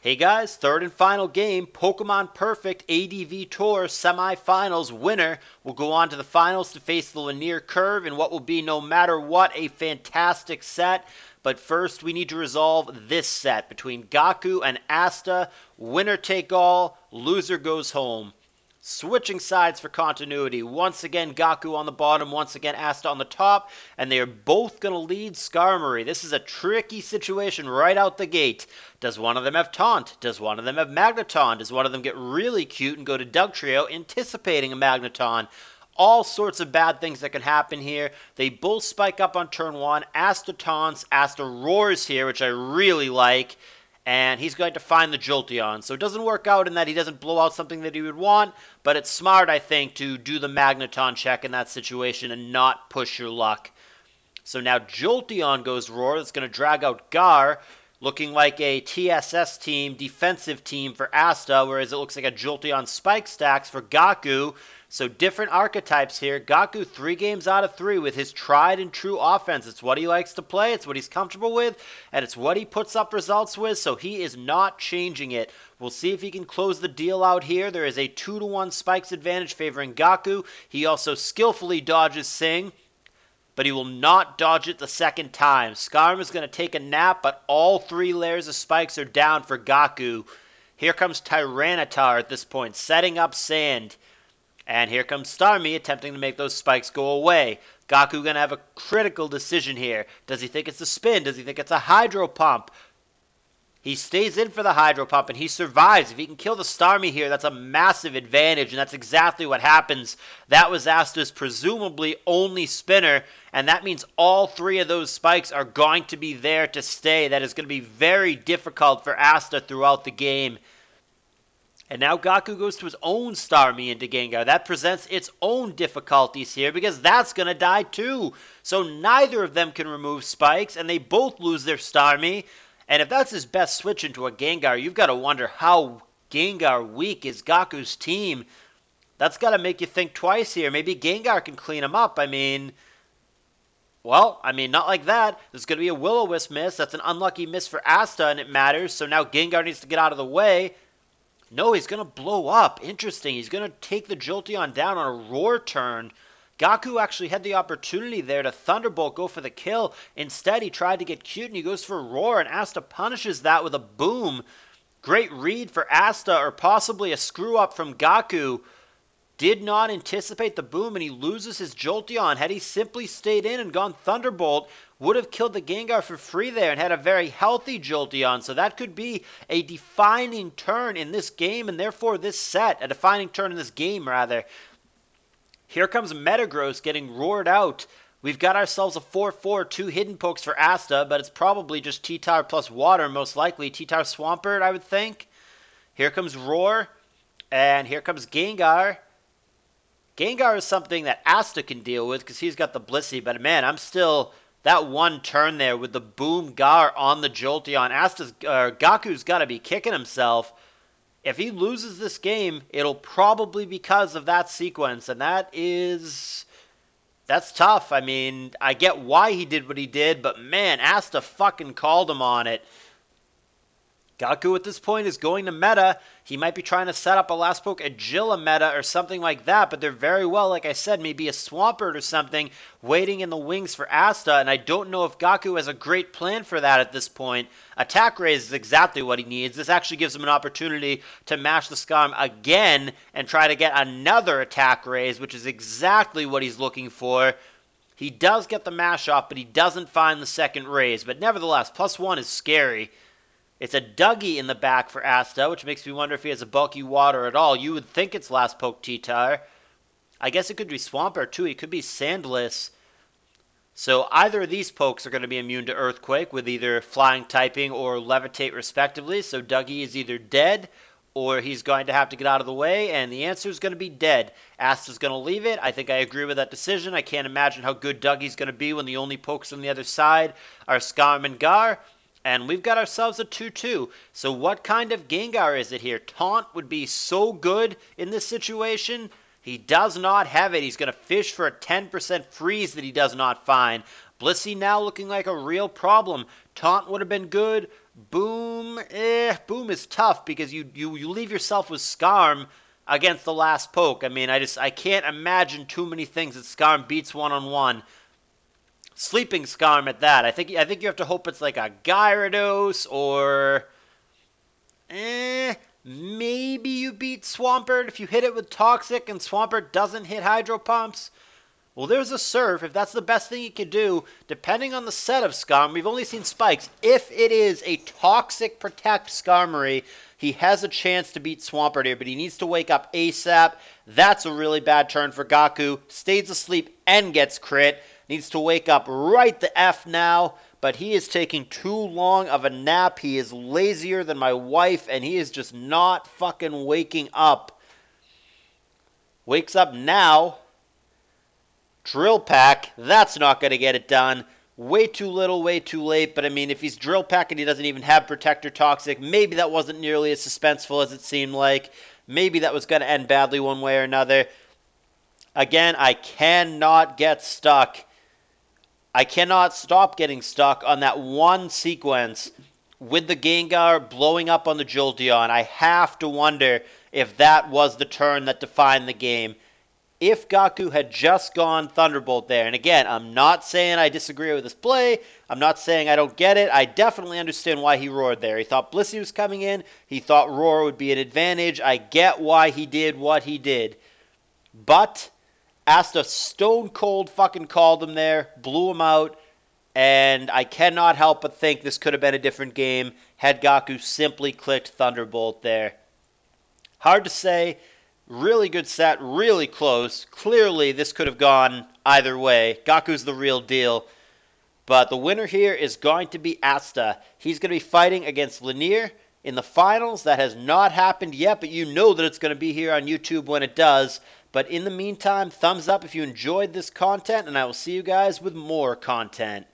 Hey guys, third and final game, Pokemon Perfect ADV Tour Semifinals winner will go on to the finals to face the Linear Curve in what will be, no matter what, a fantastic set. But first, we need to resolve this set between Gacu and Asta. Winner take all, loser goes home. Switching sides for continuity. Once again, Gacu on the bottom, once again, Asta on the top, and they are both going to lead Skarmory. This is a tricky situation right out the gate. Does one of them have Taunt? Does one of them have Magneton? Does one of them get really cute and go to Dugtrio, anticipating a Magneton? All sorts of bad things that can happen here. They both spike up on turn one. Asta taunts, Asta roars here, which I really like. And he's going to find the Jolteon. So it doesn't work out in that he doesn't blow out something that he would want, but it's smart, I think, to do the Magneton check in that situation and not push your luck. So now Jolteon goes Roar. That's going to drag out Gar, looking like a TSS team, defensive team for Asta, whereas it looks like a Jolteon Spike Stacks for Gacu. So different archetypes here. Gacu 3 games out of 3 with his tried and true offense. It's what he likes to play, it's what he's comfortable with, and it's what he puts up results with, so he is not changing it. We'll see if he can close the deal out here. There is a 2-to-1 Spikes advantage favoring Gacu. He also skillfully dodges Sing, but he will not dodge it the second time. Skarm is going to take a nap, but all 3 layers of spikes are down for Gacu. Here comes Tyranitar at this point, setting up Sand. And here comes Starmie attempting to make those spikes go away. Gacu going to have a critical decision here. Does he think it's a spin? Does he think it's a Hydro Pump? He stays in for the Hydro Pump and he survives. If he can kill the Starmie here, that's a massive advantage, and that's exactly what happens. That was Asta's presumably only spinner, and that means all 3 of those spikes are going to be there to stay. That is going to be very difficult for Asta throughout the game. And now Gacu goes to his own Starmie into Gengar. That presents its own difficulties here because that's going to die too. So neither of them can remove spikes, and they both lose their Starmie. And if that's his best switch into a Gengar, you've got to wonder how Gengar weak is Gacu's team. That's got to make you think twice here. Maybe Gengar can clean him up. Well, not like that. There's going to be a Will-O-Wisp miss. That's an unlucky miss for Asta, and it matters. So now Gengar needs to get out of the way. No, he's going to blow up. Interesting. He's going to take the Jolteon down on a Roar turn. Gacu actually had the opportunity there to Thunderbolt, go for the kill. Instead, he tried to get cute, and he goes for Roar, and Asta punishes that with a Boom. Great read for Asta, or possibly a screw-up from Gacu. Did not anticipate the Boom, and he loses his Jolteon. Had he simply stayed in and gone Thunderbolt, would have killed the Gengar for free there and had a very healthy Jolteon. So that could be a defining turn in this game, and therefore this set. A defining turn in this game, rather. Here comes Metagross getting roared out. We've got ourselves a 4-4, 2 hidden pokes for Asta, but it's probably just T-Tower plus water, most likely. T-Tower Swampert, I would think. Here comes Roar, and here comes Gengar. Gengar is something that Asta can deal with because he's got the Blissey, but man, I'm still... That one turn there with the Boom Gar on the Jolteon, Gacu's got to be kicking himself. If he loses this game, it'll probably be because of that sequence, and that's tough. I get why he did what he did, but man, Asta fucking called him on it. Gacu at this point is going to meta. He might be trying to set up a Last Poke Agila meta or something like that, but they're very well, like I said, maybe a Swampert or something waiting in the wings for Asta, and I don't know if Gacu has a great plan for that at this point. Attack Raise is exactly what he needs. This actually gives him an opportunity to mash the Skarm again and try to get another Attack Raise, which is exactly what he's looking for. He does get the mash off, but he doesn't find the second raise, but nevertheless, +1 is scary. It's a Dougie in the back for Asta, which makes me wonder if he has a bulky water at all. You would think it's Last Poke T-Tar. I guess it could be Swampert too. He could be Sandless. So either of these pokes are going to be immune to Earthquake with either Flying Typing or Levitate respectively. So Dougie is either dead or he's going to have to get out of the way, and the answer is going to be dead. Asta's going to leave it. I think I agree with that decision. I can't imagine how good Dougie's going to be when the only pokes on the other side are Skarm and Gar. And we've got ourselves a 2-2. So what kind of Gengar is it here? Taunt would be so good in this situation. He does not have it. He's going to fish for a 10% freeze that he does not find. Blissey now looking like a real problem. Taunt would have been good. Boom, Boom is tough because you leave yourself with Skarm against the last poke. I mean, I can't imagine too many things that Skarm beats one-on-one. Sleeping Skarm at that. I think you have to hope it's like a Gyarados or maybe you beat Swampert if you hit it with Toxic and Swampert doesn't hit Hydro Pumps. Well, there's a Surf. If that's the best thing you could do, depending on the set of Skarm, we've only seen Spikes. If it is a Toxic Protect Skarmory, he has a chance to beat Swampert here, but he needs to wake up ASAP. That's a really bad turn for Gacu. Stays asleep and gets crit. Needs to wake up right the F now, but he is taking too long of a nap. He is lazier than my wife, and he is just not fucking waking up. Wakes up now. Drill Pack, that's not going to get it done. Way too little, way too late. But I mean, if he's Drill Pack and he doesn't even have Protector Toxic, maybe that wasn't nearly as suspenseful as it seemed like. Maybe that was going to end badly one way or another. Again, I cannot get stuck. I cannot stop getting stuck on that one sequence with the Gengar blowing up on the Jolteon. I have to wonder if that was the turn that defined the game. If Gacu had just gone Thunderbolt there, and again, I'm not saying I disagree with his play, I'm not saying I don't get it, I definitely understand why he roared there. He thought Blissey was coming in, he thought Roar would be an advantage, I get why he did what he did. But, Asta stone cold fucking called him there, blew him out, and I cannot help but think this could have been a different game had Gacu simply clicked Thunderbolt there. Hard to say. Really good set, really close. Clearly, this could have gone either way. Gaku's the real deal. But the winner here is going to be Asta. He's going to be fighting against Lanier in the finals. That has not happened yet, but you know that it's going to be here on YouTube when it does. But in the meantime, thumbs up if you enjoyed this content, and I will see you guys with more content.